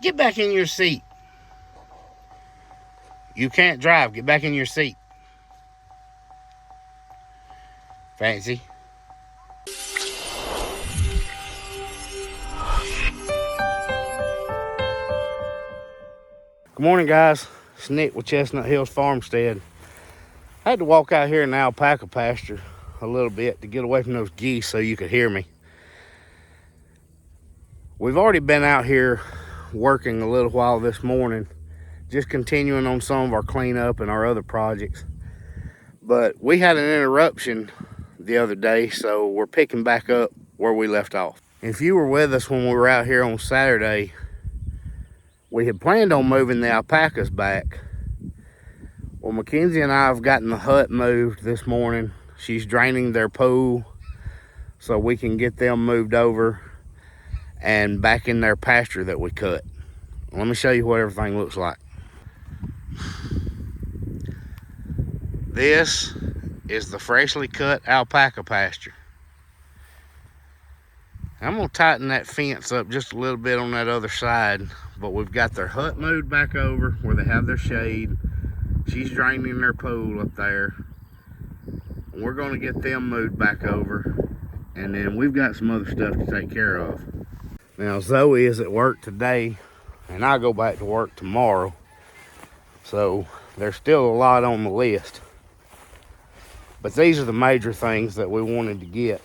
Get back in your seat. You can't drive. Get back in your seat. Fancy. Good morning, guys. It's Nick with Chestnut Hills Farmstead. I had to walk out here in the alpaca pasture a little bit to get away from those geese so you could hear me. We've already been out here working a little while this morning, just continuing on some of our cleanup and our other projects. But we had an interruption the other day, so we're picking back up where we left off. If you were with us when we were out here on Saturday, we had planned on moving the alpacas back. Well, Mackenzie and I have gotten the hut moved this morning. She's draining their pool so we can get them moved over and back in their pasture that we cut. Let me show you what everything looks like. This is the freshly cut alpaca pasture. I'm gonna tighten that fence up just a little bit on that other side, but we've got their hut moved back over where they have their shade. She's draining their pool up there. We're gonna get them moved back over, and then we've got some other stuff to take care of. Now Zoe is at work today, and I go back to work tomorrow, so there's still a lot on the list. But these are the major things that we wanted to get.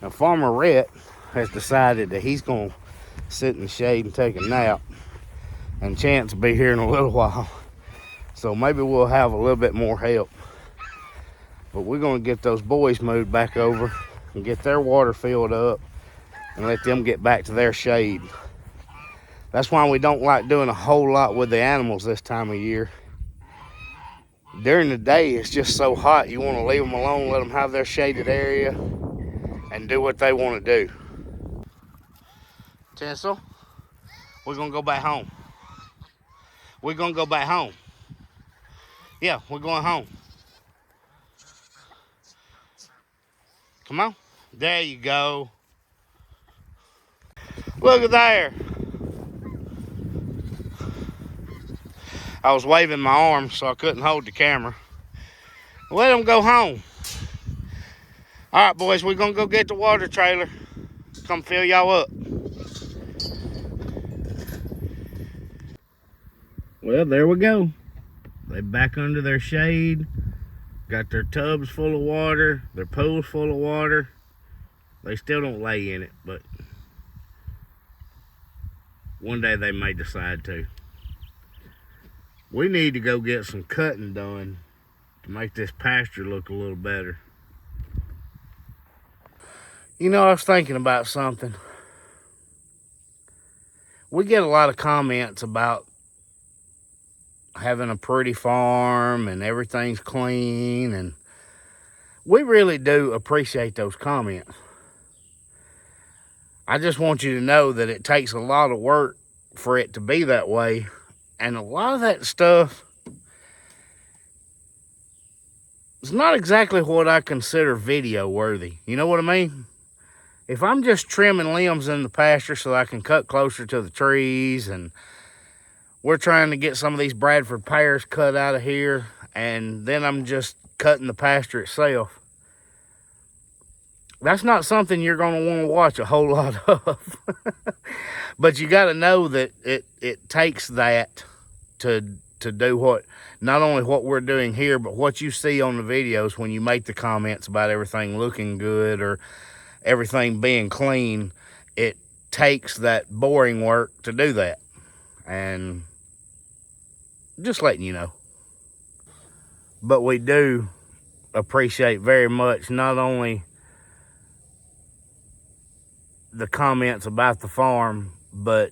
Now Farmer Rhett has decided that he's gonna sit in the shade and take a nap, and Chance will be here in a little while. So maybe we'll have a little bit more help. But we're gonna get those boys moved back over and get their water filled up and let them get back to their shade. That's why we don't like doing a whole lot with the animals this time of year. During the day, it's just so hot, you want to leave them alone, let them have their shaded area and do what they want to do. Tessel, we're going to go back home. We're going to go back home. Yeah, we're going home. Come on. There you go. Look at there. I was waving my arms so I couldn't hold the camera. Let them go home. All right, boys, we're going to go get the water trailer. Come fill y'all up. Well, there we go. They're back under their shade. Got their tubs full of water. Their pools full of water. They still don't lay in it, but one day they may decide to. We need to go get some cutting done to make this pasture look a little better. You know, I was thinking about something. We get a lot of comments about having a pretty farm and everything's clean, and we really do appreciate those comments. I just want you to know that it takes a lot of work for it to be that way, and a lot of that stuff is not exactly what I consider video worthy. You know what I mean? If I'm just trimming limbs in the pasture so I can cut closer to the trees, and we're trying to get some of these Bradford pears cut out of here, and then I'm just cutting the pasture itself, that's not something you're going to want to watch a whole lot of. But you got to know that it takes that to do what, not only what we're doing here, but what you see on the videos when you make the comments about everything looking good or everything being clean. It takes that boring work to do that. And just letting you know. But we do appreciate very much not only the comments about the farm, but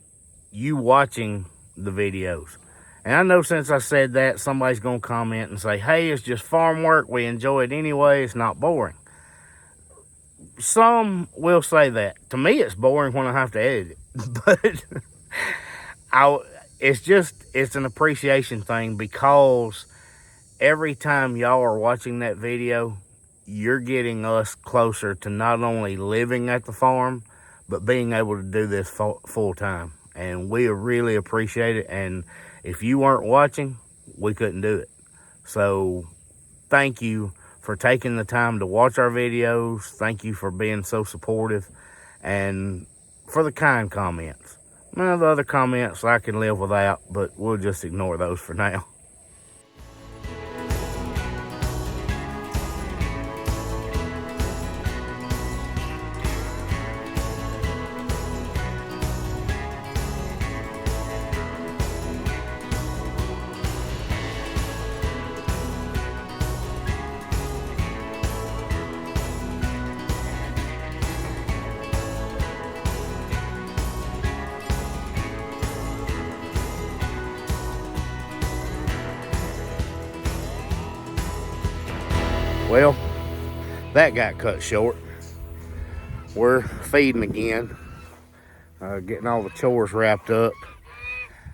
you watching the videos. And I know since I said that, somebody's going to comment and say, hey, it's just farm work. We enjoy it anyway. It's not boring. Some will say that. To me, it's boring when I have to edit it. But it's an appreciation thing, because every time y'all are watching that video, you're getting us closer to not only living at the farm, but being able to do this full time. And we really appreciate it. And if you weren't watching, we couldn't do it. So thank you for taking the time to watch our videos. Thank you for being so supportive and for the kind comments. Now, the other comments I can live without, but we'll just ignore those for now. Well, that got cut short. We're feeding again, getting all the chores wrapped up.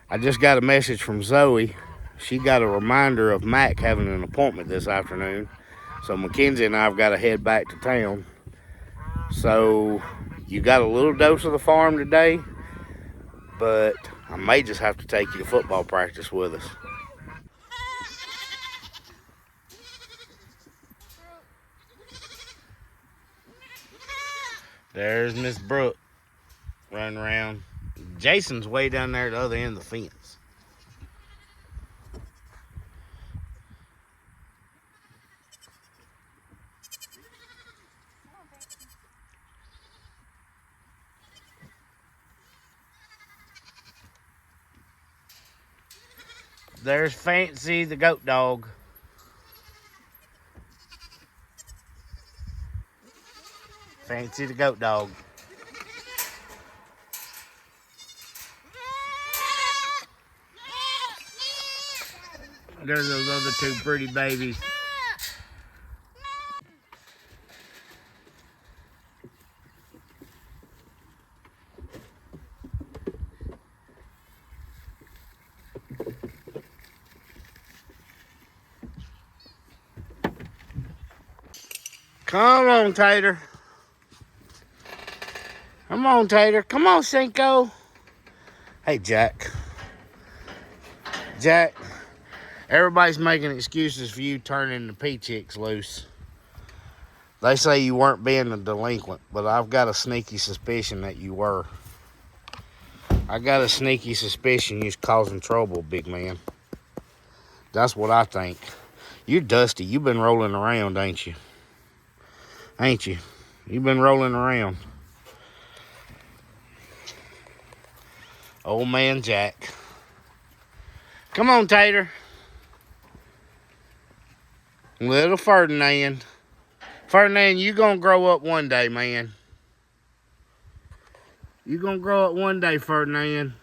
I just got a message from Zoe. She got a reminder of Mac having an appointment this afternoon. So Mackenzie and I have got to head back to town. So you got a little dose of the farm today, but I may just have to take you to football practice with us. There's Miss Brooke running around. Jason's way down there at the other end of the fence. There's Fancy the goat dog. Fancy the goat dog. There's those other two pretty babies. Come on, Tater. Come on, Tater. Come on, Cinco. Hey, Jack. Jack, everybody's making excuses for you turning the P-Chicks loose. They say you weren't being a delinquent, but I've got a sneaky suspicion that you were. I got a sneaky suspicion you're causing trouble, big man. That's what I think. You're dusty. You've been rolling around, ain't you? Ain't you? You've been rolling around. Old man Jack. Come on, Tater. Little Ferdinand. Ferdinand, you gonna grow up one day, man. You gonna grow up one day, Ferdinand.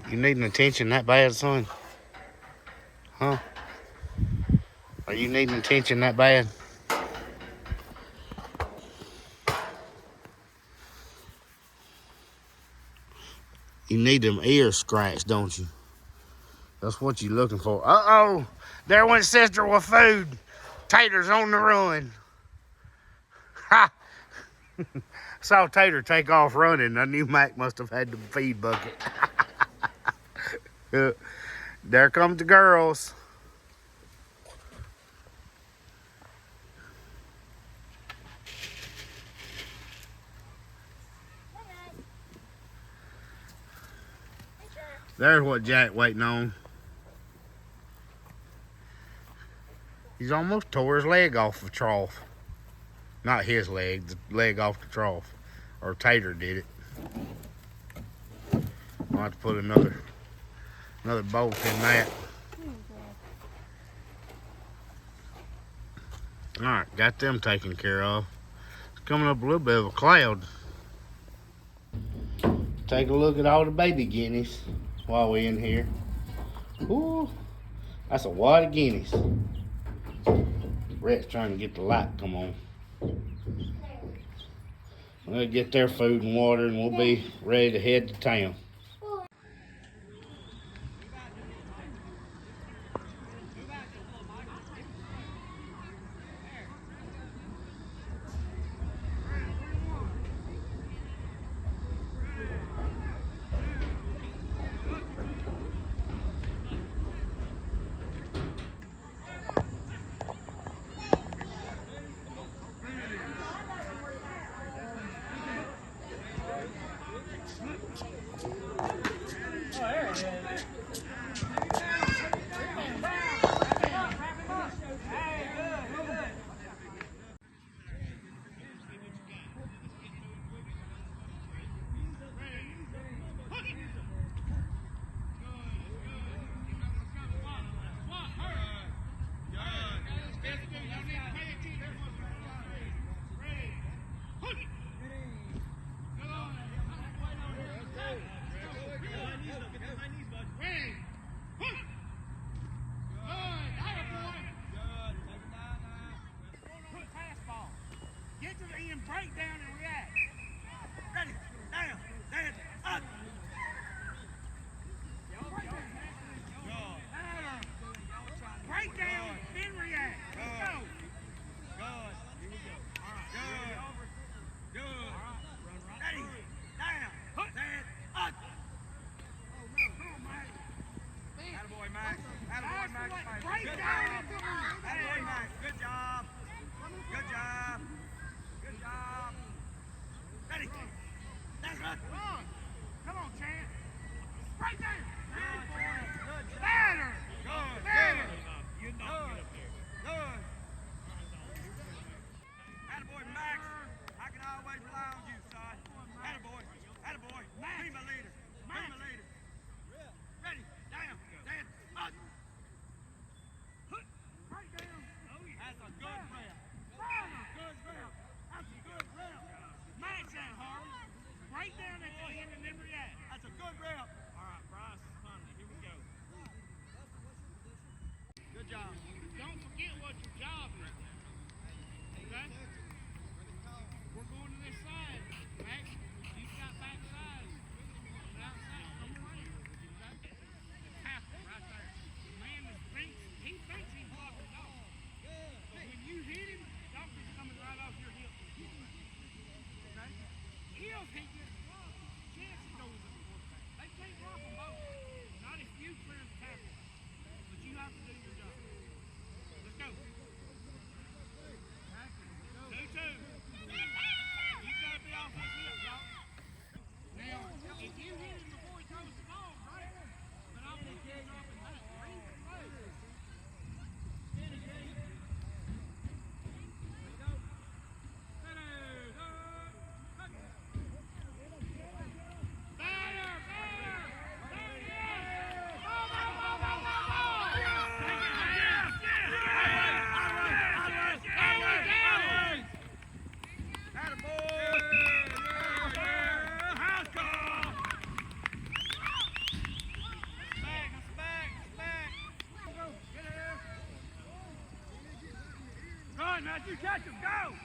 You needing attention that bad, son? Huh? Are you needing attention that bad? You need them ears scratched, don't you? That's what you're looking for. Uh-oh! There went sister with food. Tater's on the run. Ha! Saw Tater take off running. I knew Mac must have had the feed bucket. There comes the girls. There's what Jack waiting on. He's almost tore his leg off the trough. Not his leg, the leg off the trough. Or Tater did it. I'll have to put another bolt in that. Alright, got them taken care of. It's coming up a little bit of a cloud. Take a look at all the baby guineas while we're in here. Ooh, that's a wad of guineas. Rhett's trying to get the light to come on. We'll get their food and water and we'll be ready to head to town. Run. Come on, Chad. Right there. Better. Good. Better. You know, get up there. Good. Attaboy, Max. I can always rely on you, son. Attaboy. Attaboy. Be my leader. Be my leader. Ready. Down. Down. Up. Right down. That's a good rep. Good rep. That's a good rep. Max that hard. Right down at the end and then react. That's a good rep. All right, Bryce, Huntley, here we go. Good job. Don't forget what your job is. Okay? We're going to this side. Max, you've got back side. Outside, come around. Okay? The tackle right there. The man that thinks he's blocking the dog. But when you hit him, the doctor's coming right off your hip. Okay? If he gets blocked, chance he goes in the quarterback. They can't block them both. Not if you clear the tackle. But you have to do your job. Let's go. 2-2. You got to be off his hip, y'all. Now, if you hit him before he throws the ball, great. But I want you to drop it back. Read the play. Run, Matthew, catch him, go!